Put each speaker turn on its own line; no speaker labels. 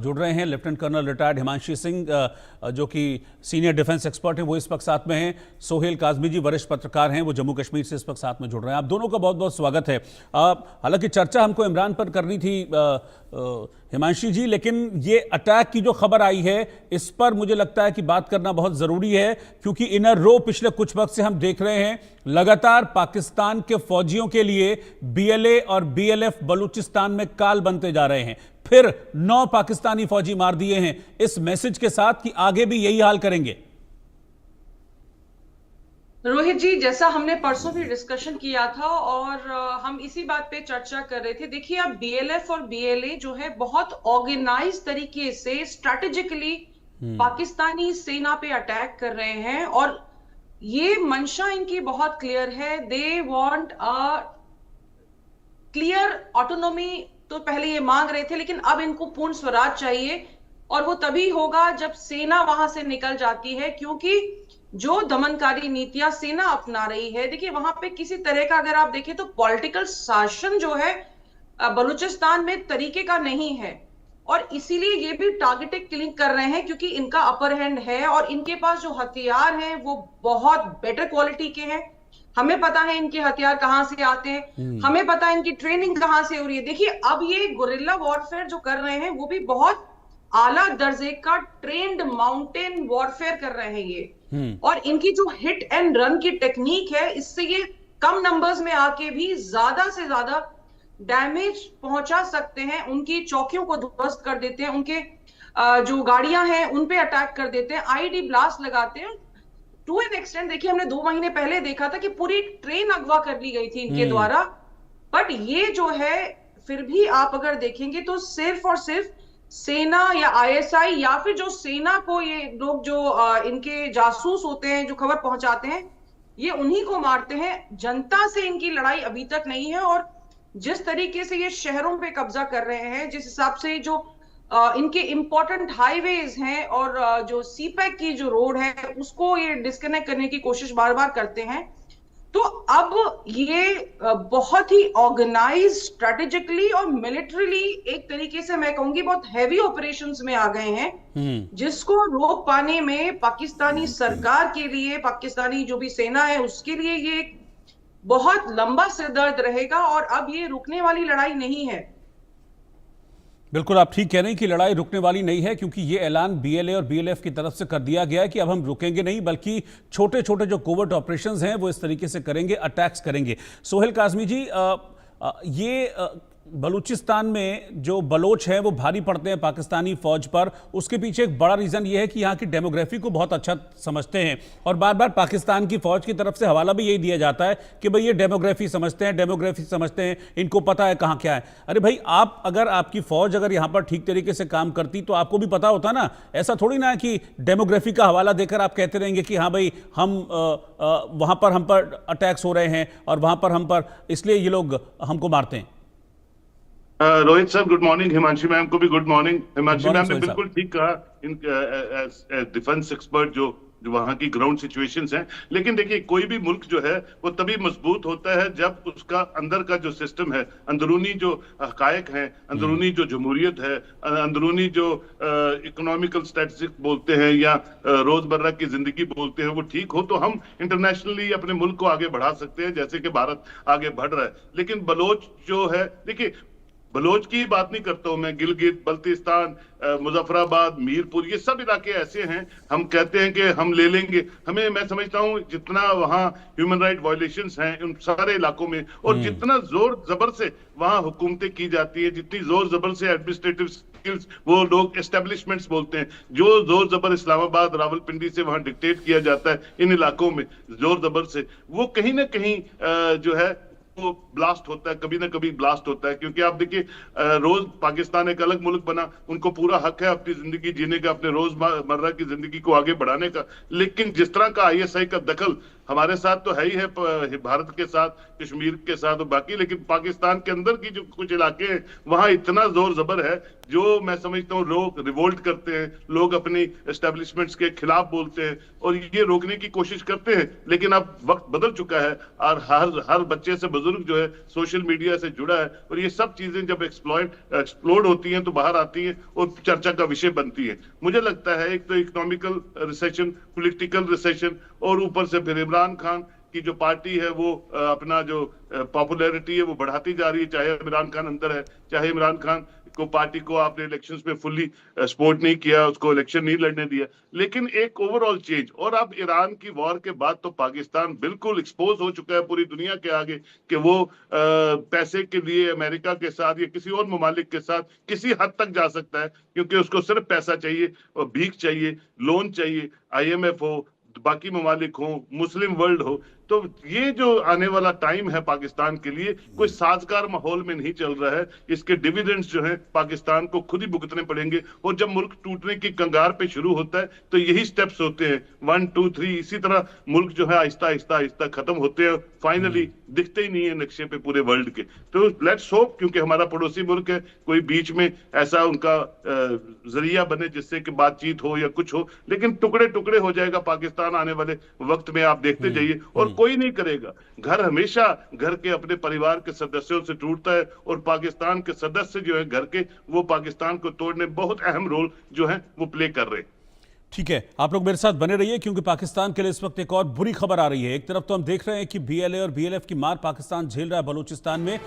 जुड़ रहे हैं। Lieutenant colonel retired Himanshi Singh जो कि सीनियर डिफेंस एक्सपर्ट हैं, वो इस वक्त साथ में हैं। सोहेल काजमी जी वरिष्ठ पत्रकार हैं, वो जम्मू कश्मीर से इस वक्त साथ में जुड़ रहे हैं। आप दोनों का बहुत बहुत स्वागत है। हालांकि चर्चा हमको इमरान पर करनी थी हिमांशी जी, लेकिन ये अटैक की जो खबर आई है इस पर मुझे लगता है कि बात करना बहुत जरूरी है, क्योंकि इनर रो पिछले कुछ वक्त से हम देख रहे हैं लगातार पाकिस्तान के फौजियों के लिए बीएलए और बीएलएफ बलूचिस्तान में काल बनते जा रहे हैं। फिर 9 पाकिस्तानी फौजी मार दिए हैं, इस मैसेज के साथ कि आगे भी यही हाल करेंगे।
रोहित जी, जैसा हमने परसों भी डिस्कशन किया था और हम इसी बात पे चर्चा कर रहे थे। देखिए, अब बीएलएफ और बीएलए जो है बहुत ऑर्गेनाइज तरीके से स्ट्रैटेजिकली पाकिस्तानी सेना पे अटैक कर रहे हैं और ये मंशा इनकी बहुत क्लियर है। They want a clear autonomy. तो पहले ये मांग रहे थे, लेकिन अब इनको पूर्ण स्वराज चाहिए और वो तभी होगा जब सेना वहां से निकल जाती है, क्योंकि जो दमनकारी नीतियां सेना अपना रही है, देखिए वहां पे किसी तरह का अगर आप देखें तो पॉलिटिकल शासन जो है बलूचिस्तान में तरीके का नहीं है और इसीलिए ये भी टारगेटेड किलिंग कर रहे हैं, क्योंकि इनका अपर हैंड है और इनके पास जो हथियार हैं वो बहुत बेटर क्वालिटी के हैं। हमें पता है इनके हथियार कहां से आते हैं, हमें पता है इनकी ट्रेनिंग कहां से हो रही है। देखिए, अब ये गुरिल्ला वॉरफेयर जो कर रहे हैं वो भी बहुत आला दर्जे का ट्रेंड माउंटेन वॉरफेयर कर रहे हैं ये। और इनकी जो हिट एंड रन की टेक्निक है, इससे ये कम नंबर्स में आके भी ज्यादा से ज्यादा डैमेज पहुंचा सकते हैं। उनकी चौकियों को ध्वस्त कर देते हैं, उनके जो गाड़ियां हैं उन पे अटैक कर देते हैं, आईडी ब्लास्ट लगाते हैं। टू एन एक्सटेंट देखिए, हमने 2 महीने पहले देखा था कि पूरी ट्रेन अगवा कर ली गई थी इनके द्वारा। बट ये जो है, फिर भी आप अगर देखेंगे तो सिर्फ और सिर्फ सेना या आईएसआई या फिर जो सेना को ये लोग जो इनके जासूस होते हैं, जो खबर पहुंचाते हैं, ये उन्हीं को मारते हैं। जनता से इनकी लड़ाई अभी तक नहीं है। और जिस तरीके से ये शहरों पे कब्जा कर रहे हैं, जिस हिसाब से जो इनके इंपॉर्टेंट हाईवेज हैं और जो सीपैक की जो रोड है उसको ये डिस्कनेक्ट करने की कोशिश बार बार करते हैं, तो अब ये बहुत ही ऑर्गेनाइज स्ट्रेटेजिकली और मिलिट्रीली एक तरीके से मैं कहूंगी बहुत हैवी ऑपरेशंस में आ गए हैं, जिसको रोक पाने में पाकिस्तानी सरकार के लिए, पाकिस्तानी जो भी सेना है उसके लिए ये बहुत लंबा सिरदर्द रहेगा और अब ये रुकने वाली लड़ाई नहीं है।
बिल्कुल आप ठीक कह रहे हैं कि लड़ाई रुकने वाली नहीं है, क्योंकि ये ऐलान बीएलए और बीएलएफ की तरफ से कर दिया गया है कि अब हम रुकेंगे नहीं, बल्कि छोटे छोटे जो कोवर्ट ऑपरेशंस हैं वो इस तरीके से करेंगे, अटैक्स करेंगे। सोहेल काजमी जी, ये बलूचिस्तान में जो बलोच हैं वो भारी पड़ते हैं पाकिस्तानी फौज पर, उसके पीछे एक बड़ा रीज़न ये है कि यहाँ की डेमोग्राफी को बहुत अच्छा समझते हैं और बार बार पाकिस्तान की फौज की तरफ से हवाला भी यही दिया जाता है कि भाई ये डेमोग्राफी समझते हैं, डेमोग्राफी समझते हैं, इनको पता है कहाँ क्या है। अरे भाई, आप अगर आपकी फौज अगर यहाँ पर ठीक तरीके से काम करती तो आपको भी पता होता ना। ऐसा थोड़ी ना है कि डेमोग्राफी का हवाला देकर आप कहते रहेंगे कि हाँ भाई हम वहाँ पर हम पर अटैक्स हो रहे हैं और वहाँ पर हम पर इसलिए ये लोग हमको मारते हैं।
Rohit sir, good morning. Himanshi ma'am को भी गुड मॉर्निंग। हिमांशी मैम ने बिल्कुल ठीक कहा, इन डिफेंस एक्सपर्ट जो वहां की ग्राउंड सिचुएशंस हैं। लेकिन देखिए, कोई भी मुल्क जो है वो तभी मजबूत होता है जब उसका अंदर का जो सिस्टम है, अंदरूनी जो हकायक हैं, अंदरूनी जो जमहूरियत है, अंदरूनी जो इकोनॉमिकल स्टैटिस्टिक्स बोलते हैं या रोजमर्रा की जिंदगी बोलते हैं, वो ठीक हो तो हम इंटरनेशनली अपने मुल्क को आगे बढ़ा सकते हैं, जैसे कि भारत आगे बढ़ रहा है। लेकिन बलोच जो है, देखिए बलोच की बात नहीं करता हूं मैं, गिलगित बल्तिस्तान, मुजफ्फराबाद, मीरपुर, ये सब इलाके ऐसे हैं, हम कहते हैं कि हम ले लेंगे। हमें, मैं समझता हूं जितना वहां ह्यूमन राइट वायलेशंस हैं उन सारे इलाकों में, और जितना जोर जबर से वहां हुकूमतें की जाती है, जितनी जोर जबर से एडमिनिस्ट्रेटिव स्किल्स वो लोग एस्टेब्लिशमेंट्स बोलते हैं, जो जोर जबर इस्लामाबाद रावलपिंडी से वहां डिक्टेट किया जाता है इन इलाकों में जोर जबर से, वो कहीं ना कहीं जो है वो ब्लास्ट होता है, कभी ना कभी ब्लास्ट होता है। क्योंकि आप देखिए, रोज पाकिस्तान एक अलग मुल्क बना, उनको पूरा हक है अपनी जिंदगी जीने का, अपने रोजमर्रा की जिंदगी को आगे बढ़ाने का। लेकिन जिस तरह का आईएसआई का दखल हमारे साथ तो है ही है, भारत के साथ, कश्मीर के साथ और बाकी, लेकिन पाकिस्तान के अंदर की जो कुछ इलाके हैं वहां इतना जोर जबर है, जो मैं समझता हूँ लोग रिवोल्ट करते हैं, लोग अपनी एस्टेब्लिशमेंट्स के खिलाफ बोलते हैं और ये रोकने की कोशिश करते हैं। लेकिन अब वक्त बदल चुका है और हर बच्चे से बुजुर्ग जो है सोशल मीडिया से जुड़ा है और ये सब चीजें जब एक्सप्लोड होती हैं तो बाहर आती हैं और चर्चा का विषय बनती है। मुझे लगता है एक तो इकोनॉमिकल रिसेशन, पॉलिटिकल रिसेशन और ऊपर से फिर इमरान खान की जो पार्टी है वो अपना जो पॉपुलैरिटी है वो बढ़ाती जा रही है, चाहे इमरान खान अंदर है, चाहे इमरान खान को पार्टी को आपने इलेक्शंस में फुल्ली सपोर्ट नहीं किया, उसको इलेक्शन नहीं लड़ने दिया, लेकिन एक ओवरऑल चेंज। और अब ईरान की वॉर के बाद तो पाकिस्तान बिल्कुल एक्सपोज हो चुका है पूरी दुनिया के आगे कि वो पैसे के लिए अमेरिका के साथ या किसी और ममालिक के साथ किसी हद तक जा सकता है, क्योंकि उसको सिर्फ पैसा चाहिए और भीख चाहिए, लोन चाहिए, IMF हो, बाकी ममालिक हो, मुस्लिम वर्ल्ड हो। तो ये जो आने वाला टाइम है पाकिस्तान के लिए कोई साजगार माहौल में नहीं चल रहा है। इसके डिविडेंड्स जो हैं पाकिस्तान को खुद ही भुगतने पड़ेंगे और जब मुल्क टूटने की कंगार पे शुरू होता है तो यही स्टेप्स होते हैं, 1 2 3, इसी तरह मुल्क जो है आहिस्ता आहिस्ता आहिस्ता खत्म होते हैं, फाइनली दिखते ही नहीं है नक्शे पे पूरे वर्ल्ड के। तो लेट्स होप, क्योंकि हमारा पड़ोसी मुल्क है, कोई बीच में ऐसा उनका जरिया बने जिससे कि बातचीत हो या कुछ हो, लेकिन टुकड़े टुकड़े हो जाएगा पाकिस्तान आने वाले वक्त में, आप देखते जाइए। और कोई नहीं करेगा, घर हमेशा घर के अपने परिवार के सदस्यों से टूटता है और पाकिस्तान के सदस्य जो है घर के, वो पाकिस्तान को तोड़ने बहुत अहम रोल जो है वो प्ले कर रहे हैं।
ठीक है, आप लोग मेरे साथ बने रहिए क्योंकि पाकिस्तान के लिए इस वक्त एक और बुरी खबर आ रही है। एक तरफ तो हम देख रहे हैं कि BLA और BLF की मार पाकिस्तान झेल रहा है बलूचिस्तान में,